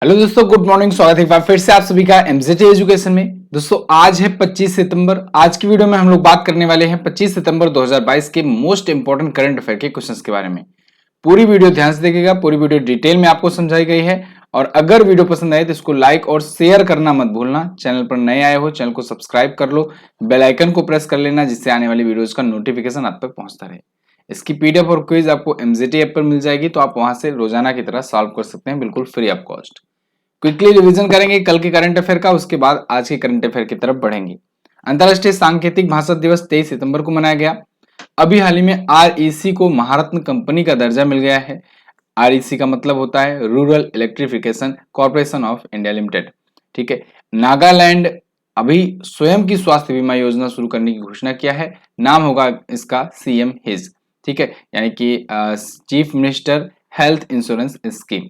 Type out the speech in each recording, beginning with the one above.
Hello दोस्तों, good morning. स्वागत है एक बार फिर से आप सभी का एमजेटी एजुकेशन में। दोस्तों आज है 25 सितंबर। आज की वीडियो में हम लोग बात करने वाले हैं 25 सितंबर 2022 के मोस्ट इंपोर्टेंट करंट अफेयर के क्वेश्चंस के बारे में। पूरी वीडियो ध्यान से देखिएगा, पूरी वीडियो डिटेल में आपको समझाई गई है। और अगर वीडियो पसंद आए तो इसको लाइक और शेयर करना मत भूलना। चैनल पर नए आए हो, चैनल को सब्सक्राइब कर लो, बेल आइकन को प्रेस कर लेना, जिससे आने वाली वीडियोज का नोटिफिकेशन आप तक पहुंचता रहे। इसकी पीडीएफ और क्विज आपको एमजेटी ऐप पर मिल जाएगी, तो आप वहां से रोजाना की तरह सॉल्व कर सकते हैं, बिल्कुल free of cost. Quickly revision करेंगे कल के करंट अफेयर का, उसके बाद आज के करंट अफेयर की तरफ बढ़ेंगे। अंतर्राष्ट्रीय सांकेतिक भाषा दिवस 23 सितंबर को मनाया गया। अभी हाल ही में आरईसी को महारत्न कंपनी का दर्जा मिल गया है। आरईसी का मतलब होता है rural electrification corporation of India limited. ठीक है। नागालैंड अभी स्वयं की स्वास्थ्य बीमा योजना शुरू करने की घोषणा किया है। नाम होगा इसका सीएम हिज। ठीक है, यानी कि chief minister health insurance scheme.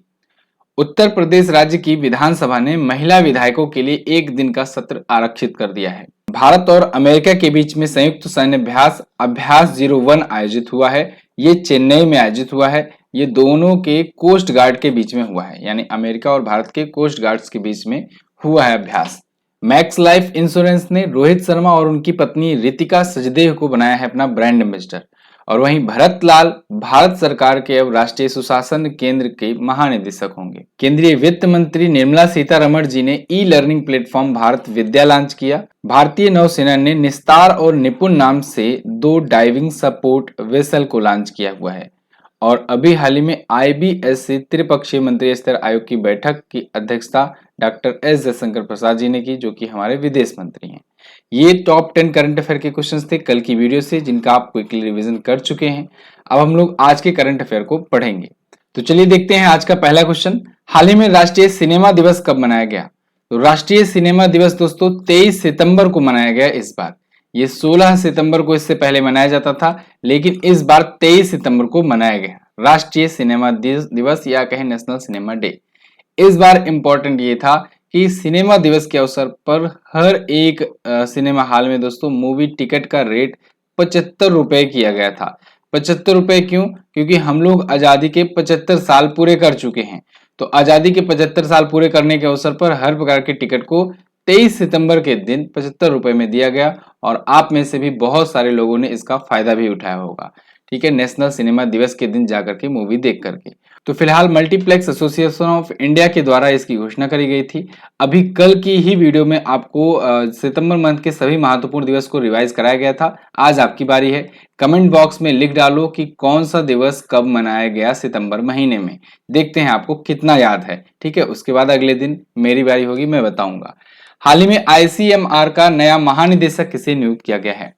Uttar Pradesh राज्य की विधानसभा ने महिला विधायकों के लिए एक दिन का सत्र आरक्षित कर दिया है। भारत और अमेरिका के बीच में संयुक्त सैन्य अभ्यास अभ्यास 01 आयोजित हुआ है। ये चेन्नई में आयोजित हुआ है। ये दोनों के कोस्ट गार्ड के बीच में हुआ है, यानी अमेरिका और भारत के कोस्ट गार्ड्स के बीच में हुआ है अभ्यास। मैक्स लाइफ इंश्योरेंस ने रोहित शर्मा और उनकी पत्नी रितिका सचदेव को बनाया है अपना ब्रांड एम्बेसडर। और वहीं भरत लाल भारत सरकार के अब राष्ट्रीय सुशासन केंद्र के महानिदेशक होंगे। केंद्रीय वित्त मंत्री निर्मला सीतारमण जी ने ई लर्निंग प्लेटफॉर्म भारत विद्या लॉन्च किया। भारतीय नौसेना ने निस्तार और निपुण नाम से 2 डाइविंग सपोर्ट वेसल को लॉन्च किया हुआ है। और अभी हाल ही में आईबीएससी त्रिपक्षीय मंत्री स्तर आयोग की बैठक की अध्यक्षता डॉक्टर एस जयशंकर प्रसाद जी ने की, जो कि हमारे विदेश मंत्री हैं। ये टॉप 10 करंट अफेयर के क्वेश्चंस थे कल की वीडियो से, जिनका आप क्विकली रिवीजन कर चुके हैं। अब हम लोग आज के करंट अफेयर को पढ़ेंगे। तो चलिए देखते हैं आज का पहला क्वेश्चन। हाल ही में राष्ट्रीय सिनेमा दिवस कब मनाया गया? तो राष्ट्रीय सिनेमा दिवस दोस्तों 23 सितंबर को मनाया गया इस बार। ये 16 सितंबर को इससे पहले मनाया जाता था, लेकिन इस बार 23 सितंबर को मनाया गया राष्ट्रीय सिनेमा दिवस, या कहें नेशनल सिनेमा डे। इस बार इंपॉर्टेंट ये था कि सिनेमा दिवस के अवसर पर हर एक सिनेमा हॉल में दोस्तों मूवी टिकट का रेट 75 रुपए किया गया था। 75 रुपए क्यों? क्योंकि हम लोग आजादी के 75 साल पूरे कर चुके हैं। तो आजादी के 75 साल पूरे करने के अवसर पर हर प्रकार के टिकट को 23 सितंबर के दिन 75 रुपए में दिया गया। और आप में से भी बहुत सारे लोगों ने इसका फायदा भी उठाया होगा। ठीक है, नेशनल सिनेमा दिवस के दिन जाकर के मूवी देख करके। तो फिलहाल मल्टीप्लेक्स एसोसिएशन ऑफ इंडिया के द्वारा इसकी घोषणा करी गई थी। अभी कल की ही वीडियो में आपको सितंबर मंथ के सभी महत्वपूर्ण दिवस को रिवाइज कराया गया था। आज आपकी बारी है। कमेंट बॉक्स में लिख डालो कि कौन सा दिवस कब मनाया गया सितंबर महीने में। देखते हैं आपको कितना याद है। ठीक है, उसके बाद अगले दिन मेरी बारी होगी, मैं बताऊंगा। हाल ही में आईसीएमआर का नया महानिदेशक किसे नियुक्त किया गया है?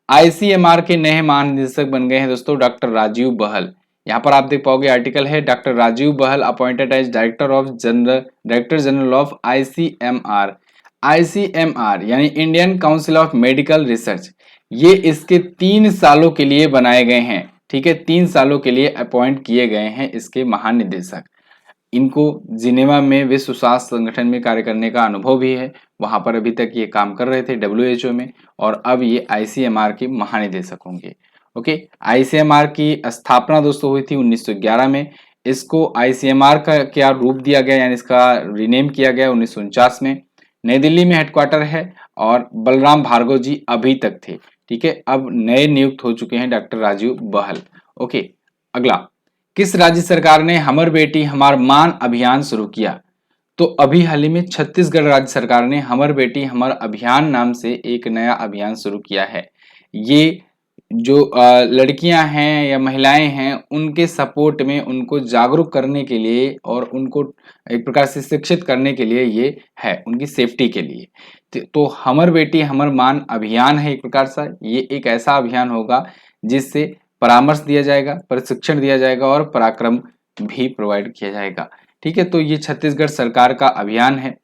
आईसीएमआर के नए महानिदेशक बन गए हैं दोस्तों डॉक्टर राजीव बहल। यहाँ पर आप देख पाओगे आर्टिकल है, doctor Rajeev Bahl appointed as director general of ICMR. ICMR यानी Indian council of medical research. ये इसके 3 सालों के लिए बनाए गए हैं। ठीक है, 3 सालों के लिए अपॉइंट किए गए हैं इसके महानिदेशक। इनको जिनेवा में विश्व स्वास्थ्य संगठन में कार्य करने का अनुभव भी है। वहां पर अभी तक ये काम कर रहे थे डब्ल्यूएचओ में, और अब ये आईसीएमआर के महानिदेशक होंगे। ओके, आईसीएमआर की स्थापना दोस्तों हुई थी 1911 में। इसको आईसीएमआर का क्या रूप दिया गया, यानी इसका रिनेम किया गया 1949 में। नई दिल्ली में हेडक्वार्टर है, और बलराम भार्गव जी अभी तक थे। ठीक है, अब नए नियुक्त हो चुके हैं डॉक्टर राजीव बहल। ओके, अगला, किस राज्य सरकार ने हमर बेटी हमार मान अभियान शुरू किया? तो अभी हाल ही में छत्तीसगढ़ राज्य सरकार ने हमर बेटी हमर अभियान नाम से एक नया अभियान शुरू किया है। ये जो लड़कियां हैं या महिलाएं हैं, उनके सपोर्ट में, उनको जागरूक करने के लिए और उनको एक प्रकार से शिक्षित करने के लिए ये है, उनकी सेफ्टी के लिए। तो हमर बेटी हमर मान अभियान है एक प्रकार से। ये एक ऐसा अभियान होगा जिससे परामर्श दिया जाएगा, प्रशिक्षण दिया जाएगा और पराक्रम भी प्रोवाइड किया जाएगा। ठीक है, तो ये छत्तीसगढ़ सरकार का अभियान है,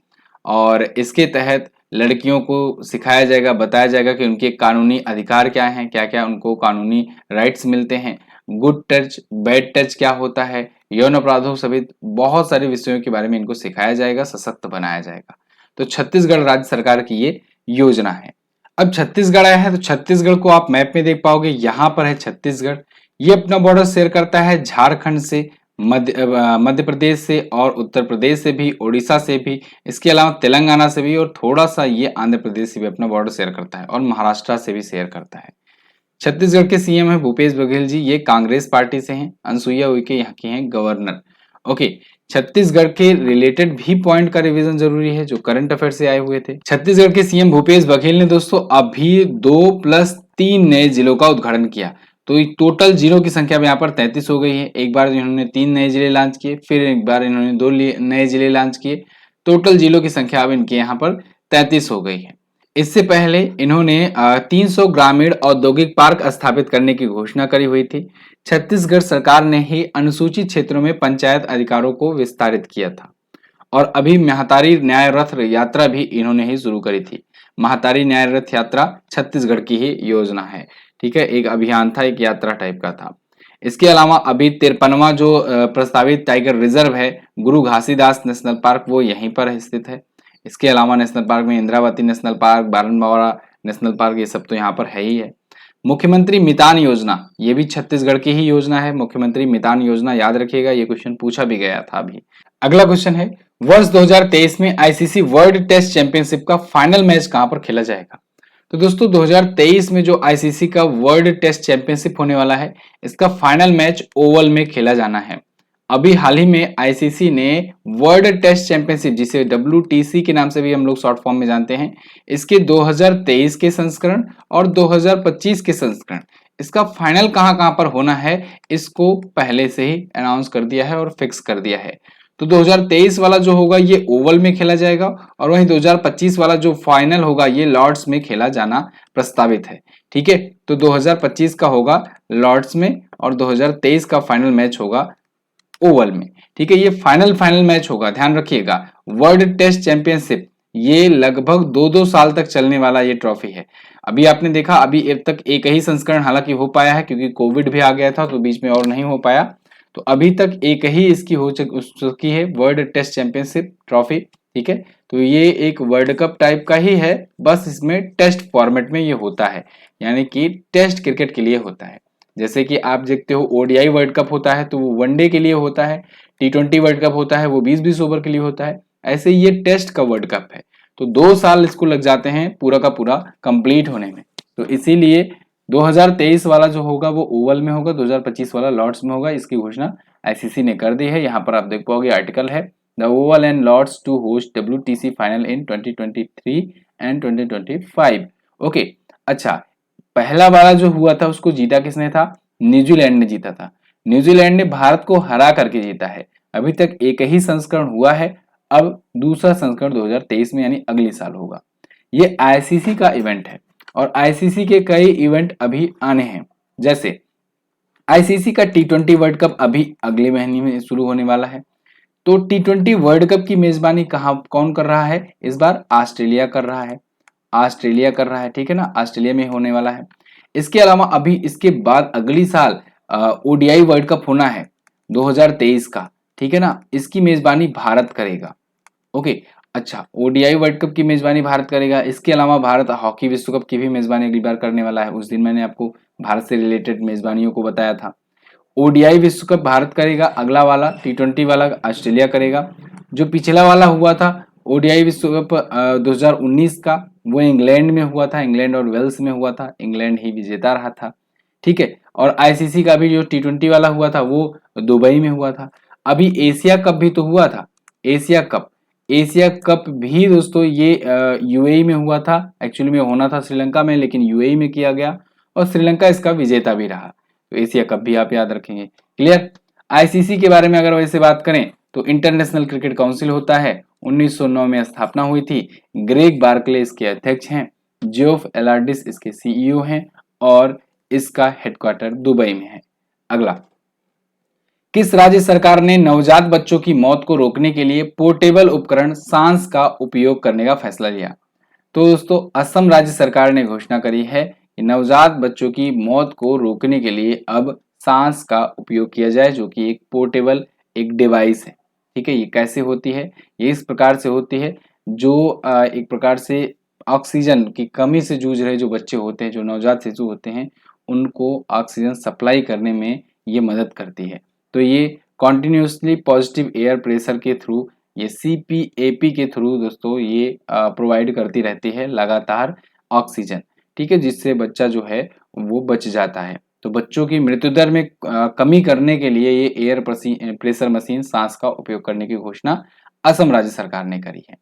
और इसके तहत लड़कियों को सिखाया जाएगा, बताया जाएगा कि उनके कानूनी अधिकार क्या हैं, क्या क्या उनको कानूनी राइट्स मिलते हैं, गुड टच बैड टच क्या होता है, यौन अपराधों सहित बहुत सारे विषयों के बारे में इनको सिखाया जाएगा, सशक्त बनाया जाएगा। तो छत्तीसगढ़ राज्य सरकार की ये योजना है। अब छत्तीसगढ़ आया है, तो छत्तीसगढ़ को आप मैप में देख पाओगे, यहाँ पर है छत्तीसगढ़। ये अपना बॉर्डर शेयर करता है झारखंड से, मध्य प्रदेश से और उत्तर प्रदेश से भी, उड़ीसा से भी, इसके अलावा तेलंगाना से भी और थोड़ा सा ये आंध्र प्रदेश से भी अपना बॉर्डर शेयर करता है और महाराष्ट्र से भी शेयर करता है। छत्तीसगढ़ के सीएम है भूपेश बघेल जी, ये कांग्रेस पार्टी से हैं। अनसुईया उइके यहाँ की हैं गवर्नर। ओके, छत्तीसगढ़ के रिलेटेड भी पॉइंट का रिवीजन जरूरी है जो करंट अफेयर से आए हुए थे। छत्तीसगढ़ के सीएम भूपेश बघेल ने दोस्तों अभी 2+3 नए जिलों का उद्घाटन किया। तो टोटल जिलों की संख्या यहाँ पर 33 हो गई है। एक बार इन्होंने 3 नए जिले लॉन्च किए, फिर एक बार इन्होंने 2 नए जिले लॉन्च किए। टोटल जिलों की संख्या अब इनके यहाँ पर 33 हो गई है। इससे पहले इन्होंने 300 ग्रामीण औद्योगिक पार्क स्थापित करने की घोषणा करी हुई थी। छत्तीसगढ़ सरकार ने ही अनुसूचित क्षेत्रों में पंचायत अधिकारों को विस्तारित किया था। और अभी महतारी न्याय रथ यात्रा भी इन्होंने ही शुरू करी थी। महतारी न्याय रथ यात्रा छत्तीसगढ़ की ही योजना है। ठीक है, एक अभियान था, एक यात्रा टाइप का था। इसके अलावा अभी 53वां जो प्रस्तावित टाइगर रिजर्व है गुरु घासीदास नेशनल पार्क, वो यहीं पर स्थित है। इसके अलावा नेशनल पार्क में Indravati national park, Barnawapara national park, ये सब तो यहाँ पर है ही है। मुख्यमंत्री मितान योजना, ये भी छत्तीसगढ़ की ही योजना है। मुख्यमंत्री मितान योजना याद रखिएगा, ये क्वेश्चन पूछा भी गया था अभी। अगला क्वेश्चन है, वर्ष 2023 में आईसीसी वर्ल्ड टेस्ट चैंपियनशिप का फाइनल मैच कहां पर खेला जाएगा? तो दोस्तों 2023 में जो आईसीसी का वर्ल्ड टेस्ट चैंपियनशिप होने वाला है, इसका फाइनल मैच ओवल में खेला जाना है। अभी हाल ही में आईसीसी ने वर्ल्ड टेस्ट चैंपियनशिप, जिसे WTC के नाम से भी हम लोग शॉर्ट फॉर्म में जानते हैं, इसके 2023 के संस्करण और 2025 के संस्करण, इसका फाइनल कहां कहां पर होना है, इसको पहले से ही अनाउंस कर दिया है और फिक्स कर दिया है। तो 2023 वाला जो होगा ये ओवल में खेला जाएगा और वहीं 2025 वाला जो फाइनल होगा ये लॉर्ड्स में खेला जाना प्रस्तावित है। ठीक है, तो 2025 का होगा लॉर्ड्स में और 2023 का फाइनल मैच होगा ओवल में। ठीक है, ये फाइनल मैच होगा, ध्यान रखिएगा। वर्ल्ड टेस्ट चैंपियनशिप ये लगभग 2-2 साल तक चलने वाला ये ट्रॉफी है। अभी आपने देखा, अभी अब तक एक ही संस्करण हालांकि हो पाया है क्योंकि कोविड भी आ गया था तो बीच में और नहीं हो पाया। तो अभी तक एक ही इसकी हो चुकी है वर्ल्ड टेस्ट चैंपियनशिप ट्रॉफी। ठीक है, तो ये एक वर्ल्ड कप टाइप का ही है, बस इसमें टेस्ट फॉर्मेट में ये होता है, यानी कि टेस्ट क्रिकेट के लिए होता है। जैसे कि आप देखते हो ओडीआई वर्ल्ड कप होता है तो वो वनडे के लिए होता है, T20 वर्ल्ड कप होता है वो 20-20 ओवर के लिए होता है, ऐसे ये टेस्ट का वर्ल्ड कप है। तो 2 साल इसको लग जाते हैं पूरा का पूरा कंप्लीट होने में। तो इसीलिए 2023 वाला जो होगा वो ओवल में होगा, 2025 वाला लॉर्ड्स में होगा। इसकी घोषणा आईसीसी ने कर दी है। यहाँ पर आप देख पाओगे आर्टिकल है, the Oval and Lord's to host WTC final in 2023 and 2025। Okay, अच्छा, पहला वाला जो हुआ था उसको जीता किसने था? न्यूजीलैंड ने जीता था। न्यूजीलैंड ने भारत को हरा करके जीता है। अभी तक एक ही संस्करण हुआ है, अब दूसरा संस्करण 2023 में यानी अगले साल होगा। ये आईसीसी का इवेंट है और आईसीसी के कई इवेंट अभी आने हैं। जैसे आईसीसी का T20 वर्ल्ड कप अभी अगले महीने में शुरू होने वाला है। तो T20 वर्ल्ड कप की मेजबानी कौन कर रहा है? इस बार ऑस्ट्रेलिया कर रहा है। ऑस्ट्रेलिया कर रहा है, ठीक है ना, ऑस्ट्रेलिया में होने वाला है। इसके अलावा अभी इसके बाद अगली साल ओडीआई वर्ल्ड कप होना है 2023 का, ठीक है ना, इसकी मेजबानी भारत करेगा। ओके, अच्छा, ओडीआई वर्ल्ड कप की मेजबानी भारत करेगा। इसके अलावा भारत हॉकी विश्व कप की भी मेजबानी अगली बार करने वाला है। उस दिन मैंने आपको भारत से रिलेटेड मेजबानियों को बताया था। ओडीआई विश्व कप भारत करेगा, अगला वाला T20 वाला ऑस्ट्रेलिया करेगा। जो पिछला वाला हुआ था ओडीआई विश्व कप 2019 का, वो इंग्लैंड में हुआ था, इंग्लैंड और वेल्स में हुआ था, इंग्लैंड ही विजेता रहा था। ठीक है, और आईसीसी का भी जो T20 वाला हुआ था वो दुबई में हुआ था। अभी एशिया कप भी तो हुआ था, एशिया कप भी दोस्तों ये यूएई में हुआ था। एक्चुअली में होना था श्रीलंका में, लेकिन यूएई में किया गया और श्रीलंका इसका विजेता भी रहा। तो एशिया कप भी आप याद रखेंगे। क्लियर? आईसीसी के बारे में अगर वैसे बात करें तो इंटरनेशनल क्रिकेट काउंसिल होता है, 1909 में स्थापना हुई थी। ग्रेग बार्कले इसके अध्यक्ष हैं, जियोफ एलार्डिस इसके सीईओ हैं और इसका हेडक्वार्टर दुबई में है। अगला, किस राज्य सरकार ने नवजात बच्चों की मौत को रोकने के लिए पोर्टेबल उपकरण सांस का उपयोग करने का फैसला लिया? तो दोस्तों असम राज्य सरकार ने घोषणा करी है कि नवजात बच्चों की मौत को रोकने के लिए अब सांस का उपयोग किया जाए, जो कि एक पोर्टेबल एक डिवाइस है। ठीक है, ये कैसे होती है? ये इस प्रकार से होती है, जो एक प्रकार से ऑक्सीजन की कमी से जूझ रहे जो बच्चे होते हैं, जो नवजात शिशु होते हैं, उनको ऑक्सीजन सप्लाई करने में ये मदद करती है। तो ये कॉन्टिन्यूसली पॉजिटिव एयर प्रेशर के थ्रू, ये CPAP के थ्रू दोस्तों ये प्रोवाइड करती रहती है लगातार ऑक्सीजन, ठीक है, जिससे बच्चा जो है वो बच जाता है। तो बच्चों की मृत्यु दर में कमी करने के लिए ये एयर प्रेशर मशीन सांस का उपयोग करने की घोषणा असम राज्य सरकार ने करी है।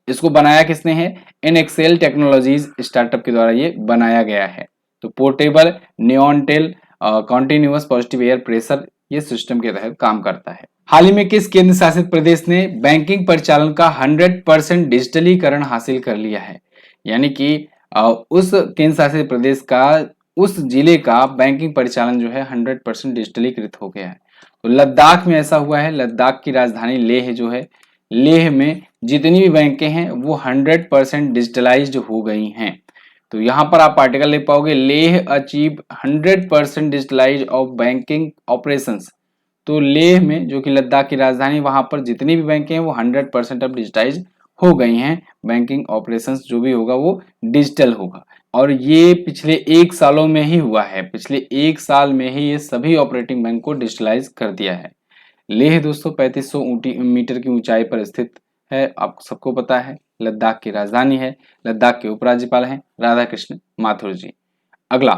इसको बनाया किसने है? इनएक्सेल टेक्नोलॉजीज स्टार्टअप के द्वारा ये बनाया गया है। तो portable neonatal continuous positive air pressure ये सिस्टम के तहत काम करता है। हाल ही में किस केंद्र शासित प्रदेश ने बैंकिंग परिचालन का 100% डिजिटलीकरण हासिल कर लिया है? यानी कि उस केंद्र शासित प्रदेश का, उस जिले का बैंकिंग परिचालन जो है 100% डिजिटलीकृत हो गया है। तो लद्दाख में ऐसा हुआ है। लद्दाख की राजधानी लेह जो है, लेह में जितनी भी बैंकें हैं वो 100% डिजिटलाइज्ड हो गई हैं। तो यहाँ पर आप आर्टिकल लिख पाओगे, Leh achieve 100% digitalize of banking operations. तो लेह में, जो कि लद्दाख की राजधानी, वहां पर जितनी भी बैंकें हैं वो 100% अब डिजिटाइज हो गई हैं। बैंकिंग ऑपरेशंस जो भी होगा वो डिजिटल होगा, और ये पिछले 1 सालों में ही हुआ है। पिछले 1 साल में ही ये सभी ऑपरेटिंग बैंक को डिजिटलाइज कर दिया है। लेह दोस्तों 3500 मीटर की ऊंचाई पर स्थित है, आपको सबको पता है। लद्दाख की राजधानी है। लद्दाख के उपराज्यपाल हैं राधा कृष्ण माथुर जी। अगला,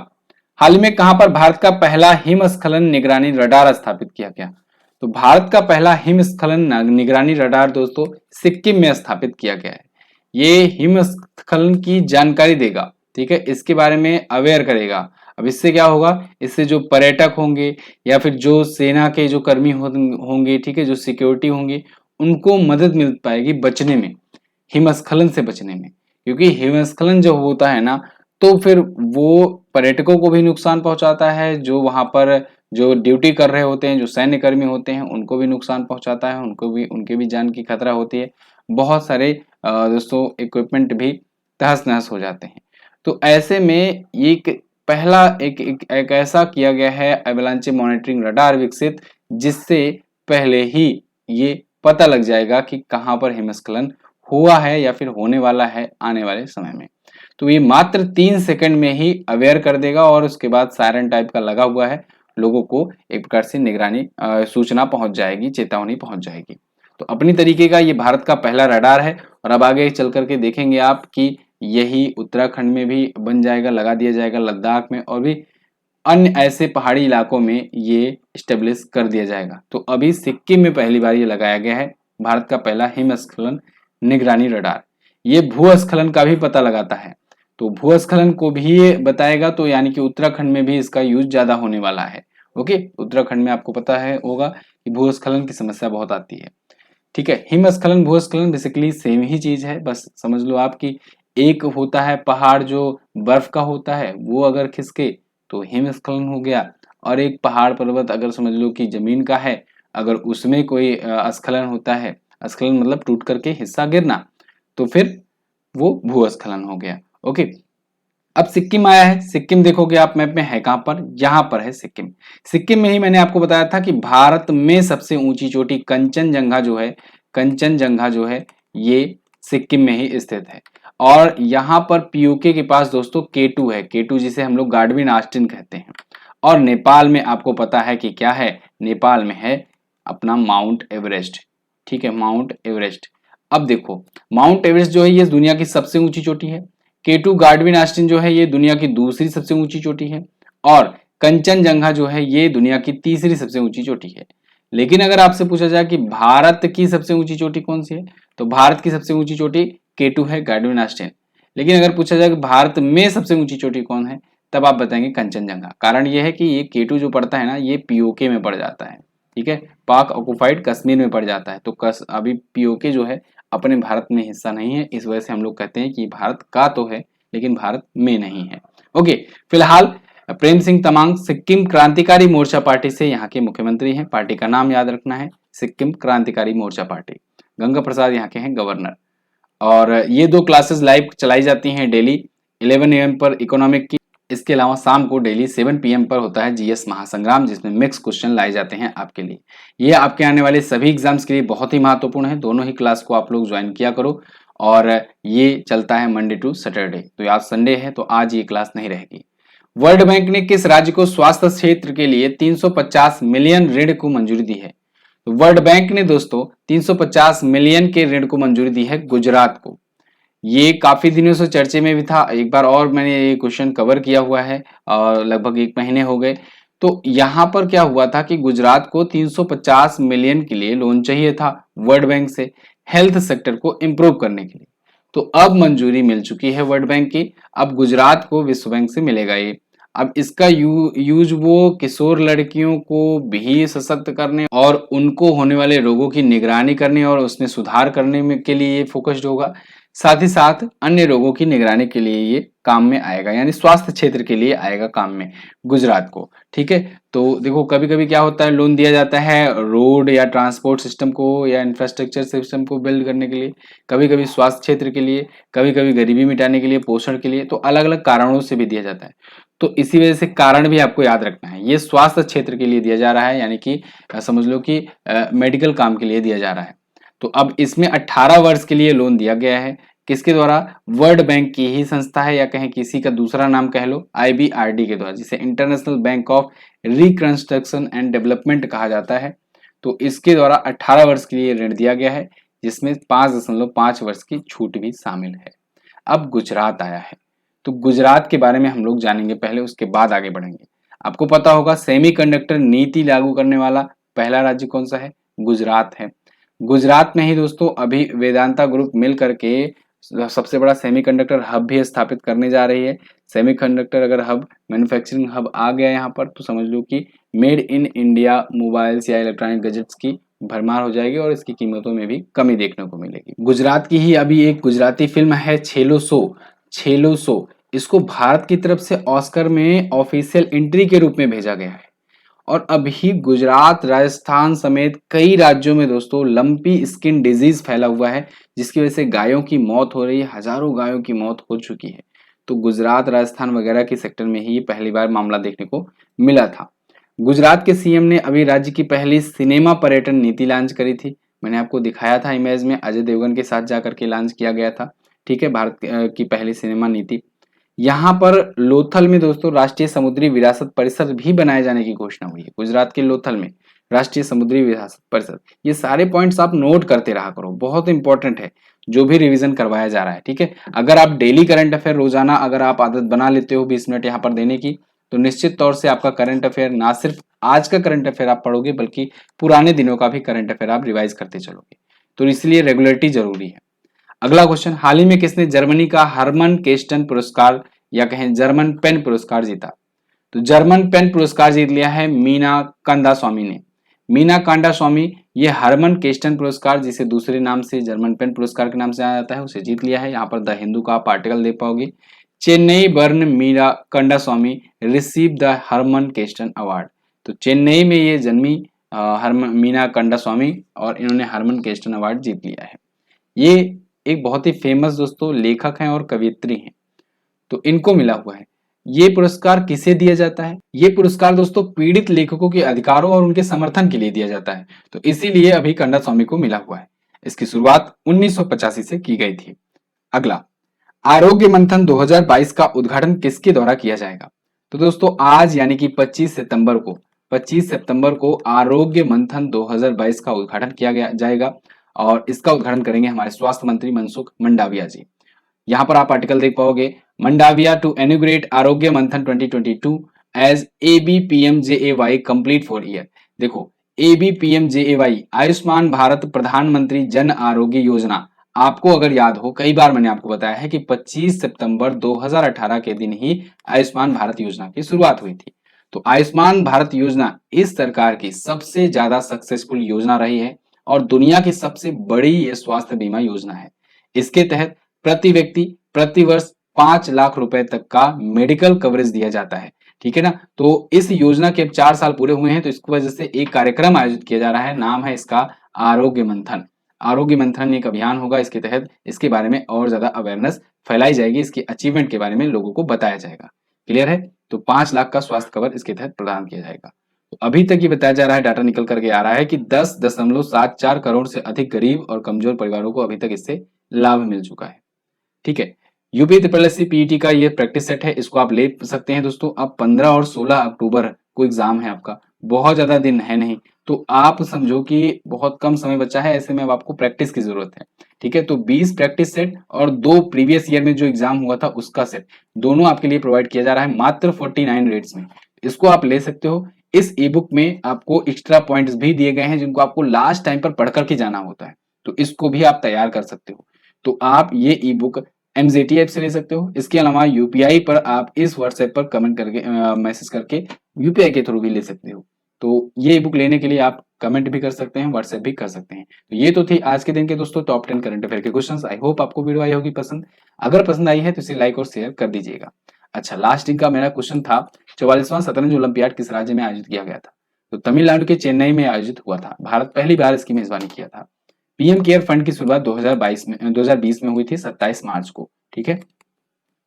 हाल ही में कहां पर भारत का पहला हिमस्खलन निगरानी रडार स्थापित किया गया? तो भारत का पहला हिमस्खलन निगरानी रडार दोस्तों सिक्किम में स्थापित किया गया है। ये हिमस्खलन की जानकारी देगा, ठीक है, इसके बारे में अवेयर करेगा। अब इससे क्या होगा? इससे जो पर्यटक होंगे या फिर जो सेना के जो कर्मी होंगे, ठीक है, जो सिक्योरिटी होंगे, उनको मदद मिल पाएगी बचने में, हिमस्खलन से बचने में। क्योंकि हिमस्खलन जो होता है ना, तो फिर वो पर्यटकों को भी नुकसान पहुंचाता है, जो वहां पर जो ड्यूटी कर रहे होते हैं, जो सैन्य कर्मी होते हैं, उनको भी नुकसान पहुंचाता है, उनके भी जान की खतरा होती है। बहुत सारे दोस्तों इक्विपमेंट भी तहस नहस हो जाते हैं। तो ऐसे में एक पहला एक ऐसा किया गया है एवलांचे मॉनिटरिंग रडार विकसित, जिससे पहले ही ये पता लग जाएगा कि कहां पर हिमस्खलन हुआ है या फिर होने वाला है आने वाले समय में। तो ये मात्र 3 सेकंड में ही अवेयर कर देगा, और उसके बाद सायरन टाइप का लगा हुआ है, लोगों को एक प्रकार से निगरानी सूचना पहुंच जाएगी, चेतावनी पहुंच जाएगी। तो अपनी तरीके का ये भारत का पहला रडार है, और अब आगे चल करके देखेंगे आप कि यही उत्तराखंड में भी बन जाएगा, लगा दिया जाएगा, लद्दाख में और भी अन्य ऐसे पहाड़ी इलाकों में ये स्टेब्लिश कर दिया जाएगा। तो अभी सिक्किम में पहली बार ये लगाया गया है, भारत का पहला हिमस्खलन निगरानी रडार। ये भूस्खलन का भी पता लगाता है, तो भूस्खलन को भी ये बताएगा। तो यानी कि उत्तराखंड में भी इसका यूज ज्यादा होने वाला है। ओके, उत्तराखंड में आपको पता है होगा कि भूस्खलन की समस्या बहुत आती है, ठीक है। हिमस्खलन भूस्खलन बेसिकली सेम ही चीज है, बस समझ लो आप कि एक होता है पहाड़ जो बर्फ का होता है, वो अगर खिसके तो हिमस्खलन हो गया, और एक पहाड़ पर्वत अगर समझ लो कि जमीन का है, अगर उसमें कोई स्खलन होता है, स्खलन मतलब टूट करके हिस्सा गिरना, तो फिर वो भूस्खलन हो गया। ओके, अब सिक्किम आया है। सिक्किम देखोगे आप मैप में है कहां पर? यहां पर है सिक्किम। सिक्किम में ही मैंने आपको बताया था कि भारत में सबसे ऊंची चोटी कंचनजंगा जो है, कंचनजंगा जो है ये सिक्किम में ही स्थित है। और यहाँ पर पीओके के पास दोस्तों K2 है, K2 जिसे हम लोग गाडविन ऑस्टिन कहते हैं। और नेपाल में आपको पता है कि क्या है? नेपाल में है अपना माउंट एवरेस्ट, ठीक है, माउंट एवरेस्ट। अब देखो, माउंट एवरेस्ट जो है ये दुनिया की सबसे ऊंची चोटी है। K2 गाडविन ऑस्टिन जो है ये दुनिया की दूसरी सबसे ऊंची चोटी है, और कंचनजंगा जो है ये दुनिया की तीसरी सबसे ऊंची चोटी है। लेकिन अगर आपसे पूछा जाए कि भारत की सबसे ऊंची चोटी कौन सी है, तो भारत की सबसे ऊंची चोटी K2 है, गाडविन ऑस्टिन। लेकिन अगर पूछा जाए कि भारत में सबसे ऊंची चोटी कौन है, तब आप बताएंगे कंचनजंगा। कारण यह है कि ये K2 जो पड़ता है ना, ये पीओके में पड़ जाता है, ठीक है, पाक ऑक्युपाइड कश्मीर में पड़ जाता है। तो अभी पीओके जो है अपने भारत में हिस्सा नहीं है, इस वजह से हम लोग कहते हैं कि भारत का तो है लेकिन भारत में नहीं है। ओके, फिलहाल प्रेम सिंह तमांग सिक्किम क्रांतिकारी मोर्चा पार्टी से यहाँ के मुख्यमंत्री हैं। पार्टी का नाम याद रखना है, सिक्किम क्रांतिकारी मोर्चा पार्टी। गंगा प्रसाद यहाँ के हैं गवर्नर। और ये 2 क्लासेस लाइव चलाई जाती हैं डेली 11 AM पर इकोनॉमिक की। इसके अलावा शाम को डेली 7 PM पर होता है GS महासंग्राम, जिसमें मिक्स क्वेश्चन लाए जाते हैं आपके लिए। ये आपके आने वाले सभी एग्जाम्स के लिए बहुत ही महत्वपूर्ण है। दोनों ही क्लास को आप लोग ज्वाइन किया करो, और ये चलता है मंडे टू सैटरडे। तो आज संडे है तो आज ये क्लास नहीं रहेगी। वर्ल्ड बैंक ने किस राज्य को स्वास्थ्य क्षेत्र के लिए 350 मिलियन ऋण को मंजूरी दी है? तो वर्ल्ड बैंक ने दोस्तों 350 मिलियन के ऋण को मंजूरी दी है गुजरात को। ये काफी दिनों से चर्चे में भी था, एक बार और मैंने ये क्वेश्चन कवर किया हुआ है और लगभग 1 महीने हो गए। तो यहाँ पर क्या हुआ था कि गुजरात को 350 मिलियन के लिए लोन चाहिए था वर्ल्ड बैंक से, हेल्थ सेक्टर को इम्प्रूव करने के लिए। तो अब मंजूरी मिल चुकी है वर्ल्ड बैंक की, अब गुजरात को विश्व बैंक से मिलेगा ये। अब इसका यूज वो किशोर लड़कियों को भी सशक्त करने और उनको होने वाले रोगों की निगरानी करने और उसमें सुधार करने में के लिए ये फोकस्ड होगा। साथ ही साथ अन्य रोगों की निगरानी के लिए ये काम में आएगा, यानी स्वास्थ्य क्षेत्र के लिए आएगा काम में गुजरात को। ठीक है, तो देखो कभी कभी क्या होता है, लोन दिया जाता है रोड या ट्रांसपोर्ट सिस्टम को या इंफ्रास्ट्रक्चर सिस्टम को बिल्ड करने के लिए, कभी कभी स्वास्थ्य क्षेत्र के लिए, कभी कभी गरीबी मिटाने के लिए, पोषण के लिए, तो अलग अलग कारणों से भी दिया जाता है। तो इसी वजह से कारण भी आपको याद रखना है, ये स्वास्थ्य क्षेत्र के लिए दिया जा रहा है, यानी कि समझ लो कि मेडिकल काम के लिए दिया जा रहा है। तो अब इसमें 18 वर्ष के लिए लोन दिया गया है, किसके द्वारा? वर्ल्ड बैंक की ही संस्था है, या कहें किसी का दूसरा नाम कह लो IBRD के द्वारा, जिसे international bank of reconstruction and development कहा जाता है। तो इसके द्वारा 18 वर्ष के लिए ऋण दिया गया है, जिसमें 5.5 वर्ष की छूट भी शामिल है। अब गुजरात आया है, तो गुजरात के बारे में हम लोग जानेंगे पहले, उसके बाद आगे बढ़ेंगे। आपको पता होगा सेमीकंडक्टर नीति लागू करने वाला पहला राज्य कौन सा है? गुजरात है। गुजरात में ही दोस्तों अभी वेदांता ग्रुप मिल करके सबसे बड़ा सेमीकंडक्टर हब भी स्थापित करने जा रही है। सेमीकंडक्टर अगर हब, मैन्युफैक्चरिंग हब आ गया यहाँ पर, तो समझ लो कि मेड इन इंडिया मोबाइल्स या इलेक्ट्रॉनिक गैजेट्स की भरमार हो जाएगी और इसकी कीमतों में भी कमी देखने को मिलेगी। गुजरात की ही अभी एक गुजराती फिल्म है छेलो सो, इसको भारत की तरफ से ऑस्कर में ऑफिशियल एंट्री के रूप में भेजा गया है। और अभी गुजरात, राजस्थान समेत कई राज्यों में दोस्तों लंपी स्किन डिजीज फैला हुआ है, जिसकी वजह से गायों की मौत हो रही है, हजारों गायों की मौत हो चुकी है। तो गुजरात, राजस्थान वगैरह के सेक्टर में ही पहली बार मामला देखने को मिला था। गुजरात के सीएम ने अभी राज्य की पहली सिनेमा पर्यटन नीति लॉन्च करी थी। मैंने आपको दिखाया था इमेज में, अजय देवगन के साथ जाकर के लॉन्च किया गया था। ठीक है, भारत की पहली सिनेमा नीति। यहाँ पर लोथल में दोस्तों राष्ट्रीय समुद्री विरासत परिषद भी बनाए जाने की घोषणा हुई है। गुजरात के लोथल में राष्ट्रीय समुद्री विरासत परिषद। ये सारे पॉइंट्स आप नोट करते रहा करो, बहुत इंपॉर्टेंट है जो भी रिवीजन करवाया जा रहा है। ठीक है, अगर आप डेली करंट अफेयर रोजाना अगर आप आदत बना लेते हो 20 मिनट यहाँ पर देने की, तो निश्चित तौर से आपका करंट अफेयर, ना सिर्फ आज का करंट अफेयर आप पढ़ोगे, बल्कि पुराने दिनों का भी करंट अफेयर आप रिवाइज करते चलोगे। तो इसलिए रेगुलरिटी जरूरी है। अगला क्वेश्चन, हाल ही में किसने जर्मनी का हरमन केस्टन पुरस्कार या कहें जर्मन पेन पुरस्कार जीता? तो जर्मन पेन पुरस्कार जीत लिया है मीना कांदा स्वामी ने। मीना कांडा स्वामी ये हरमन केस्टन पुरस्कार, जिसे दूसरे नाम से जर्मन पेन पुरस्कार के नाम से जाना जाता है, उसे जीत लिया है। यहाँ पर द हिंदू का आप आर्टिकल देख पाओगे, Chennai born Meena Kandasamy receive the Hermann Kesten award. तो चेन्नई में ये जन्मी मीना कांडा स्वामी, और इन्होंने हरमन केस्टन अवार्ड जीत लिया है। ये एक बहुत ही फेमस दोस्तों लेखक हैं और कवियत्री हैं, तो इनको मिला हुआ है। ये पुरस्कार किसे दिया जाता है? ये पुरस्कार दोस्तों पीड़ित लेखकों के अधिकारों और उनके समर्थन के लिए दिया जाता है, तो इसीलिए अभी कांडा स्वामी को मिला हुआ है। इसकी शुरुआत 1985 से की गई थी। अगला, आरोग्य मंथन 2022 का उद्घाटन किसके द्वारा किया जाएगा? तो दोस्तों आज यानी कि 25 सितंबर को आरोग्य मंथन 2022 का उद्घाटन किया जाएगा, और इसका उद्घाटन करेंगे हमारे स्वास्थ्य मंत्री मनसुख मंडाविया जी। यहाँ पर आप आर्टिकल देख पाओगे, Mandaviya to inaugurate Arogya Manthan 2022 as ABPMJAY complete four year. देखो ABPMJAY आयुष्मान भारत प्रधानमंत्री जन आरोग्य योजना, आपको अगर याद हो कई बार मैंने आपको बताया है कि 25 सितंबर 2018 के दिन ही आयुष्मान भारत योजना की शुरुआत हुई थी। तो आयुष्मान भारत योजना इस सरकार की सबसे ज्यादा सक्सेसफुल योजना रही है और दुनिया की सबसे बड़ी ये स्वास्थ्य बीमा योजना है। इसके तहत प्रति व्यक्ति प्रति वर्ष 5 लाख रुपए तक का मेडिकल कवरेज दिया जाता है। ठीक है ना, तो इस योजना के अब 4 साल पूरे हुए हैं, तो इसकी वजह से एक कार्यक्रम आयोजित किया जा रहा है, नाम है इसका आरोग्य मंथन। आरोग्य मंथन एक अभियान होगा, इसके तहत इसके बारे में और ज्यादा अवेयरनेस फैलाई जाएगी, इसके अचीवमेंट के बारे में लोगों को बताया जाएगा। क्लियर है? तो 5 लाख का स्वास्थ्य कवर इसके तहत प्रदान किया जाएगा। तो अभी तक ये बताया जा रहा है, डाटा निकल करके आ रहा है कि 10.74 करोड़ से अधिक गरीब और कमजोर परिवारों को अभी तक इससे लाभ मिल चुका है। ठीक है, UPSSC PET का ये प्रैक्टिस सेट है, इसको आप ले सकते हैं दोस्तों। अब 15 और 16 अक्टूबर को एग्जाम है आपका, बहुत ज्यादा दिन है नहीं, तो आप समझो कि बहुत कम समय बचा है, ऐसे में अब आपको प्रैक्टिस की जरूरत है। ठीक है, तो 20 प्रैक्टिस सेट और 2 प्रीवियस ईयर में जो एग्जाम हुआ था उसका सेट, दोनों आपके लिए प्रोवाइड किया जा रहा है मात्र 49 रेट्स में। इसको आप ले सकते हो। इस ई बुक में आपको एक्स्ट्रा पॉइंट्स भी दिए गए हैं जिनको आपको लास्ट टाइम पर पढ़ करके जाना होता है, तो इसको भी आप तैयार कर सकते हो। तो आप ये ई बुक एमजेटी ऐप से ले सकते हो। इसके अलावा यूपीआई पर आप इस व्हाट्सएप पर कमेंट करके मैसेज करके यूपीआई के थ्रू भी ले सकते हो। तो ये बुक लेने के लिए आप कमेंट भी कर सकते हैं, व्हाट्सएप भी कर सकते हैं। तो ये तो थी आज के दिन के दोस्तों टॉप 10 करंट अफेयर के क्वेश्चंस। आई होप आपको वीडियो आई होगी पसंद। अगर पसंद आई है तो इसे लाइक और शेयर कर दीजिएगा। अच्छा, लास्ट दिन का मेरा क्वेश्चन था 44वां शतरंज ओलंपियाड किस राज्य में आयोजित किया गया था? तो तमिलनाडु के चेन्नई में आयोजित हुआ था। भारत पहली बार इसकी मेजबानी किया था। पीएम केयर फंड की शुरुआत 2020 में हुई थी 27 मार्च को। ठीक है,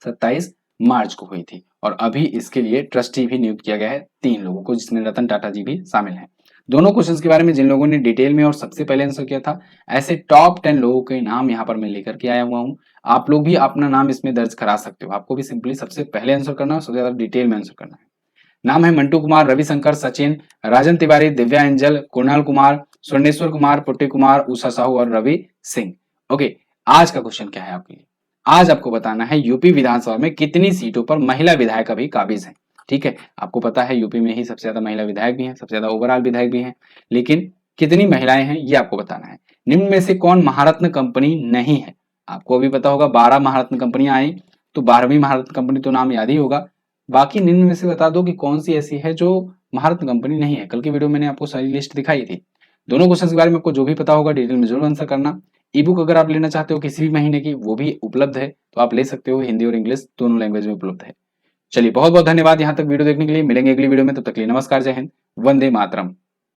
27 मार्च को हुई थी और अभी इसके लिए ट्रस्टी भी नियुक्त किया गया है 3 लोगों को, जिसमें रतन टाटा जी भी शामिल हैं। दोनों क्वेश्चंस के बारे में जिन लोगों ने डिटेल में और सबसे पहले आंसर किया था, ऐसे टॉप 10 लोगों के नाम यहाँ पर मैं लेकर के आया हुआ हूँ। आप लोग भी अपना नाम इसमें दर्ज करा सकते हो। आपको भी सिंपली सबसे पहले आंसर करना है, सबसे ज्यादा डिटेल में आंसर करना है। नाम है मंटू कुमार, रविशंकर, सचिन, राजन तिवारी, दिव्या एंजल, कुणाल कुमार, स्वर्णेश्वर कुमार, पुट्टी कुमार, उषा साहू और रवि सिंह। ओके, आज का क्वेश्चन क्या है आपके लिए? आज आपको बताना है यूपी विधानसभा में कितनी सीटों पर महिला विधायक अभी काबिज हैं। ठीक है, आपको पता है यूपी में ही सबसे ज्यादा महिला विधायक भी हैं, सबसे ज्यादा ओवरऑल विधायक भी हैं, लेकिन कितनी महिलाएं हैं ये आपको बताना है। निम्न में से कौन महारत्न कंपनी नहीं है? आपको अभी पता होगा 12 महारत्न कंपनियां आई, तो 12वीं महारत्न कंपनी तो नाम याद ही होगा। बाकी निम्न में से बता दो कि कौन सी ऐसी है जो महारत्न कंपनी नहीं है। कल की वीडियो में मैंने आपको सारी लिस्ट दिखाई थी। दोनों क्वेश्चन के बारे में आपको जो भी पता होगा डिटेल में जरूर आंसर करना। ई बुक अगर आप लेना चाहते हो किसी भी महीने की, वो भी उपलब्ध है, तो आप ले सकते हो। हिंदी और इंग्लिश दोनों लैंग्वेज में उपलब्ध है। चलिए, बहुत बहुत धन्यवाद यहाँ तक वीडियो देखने के लिए। मिलेंगे अगली वीडियो में, तब तक के लिए नमस्कार, जय हिंद, वंदे मातरम।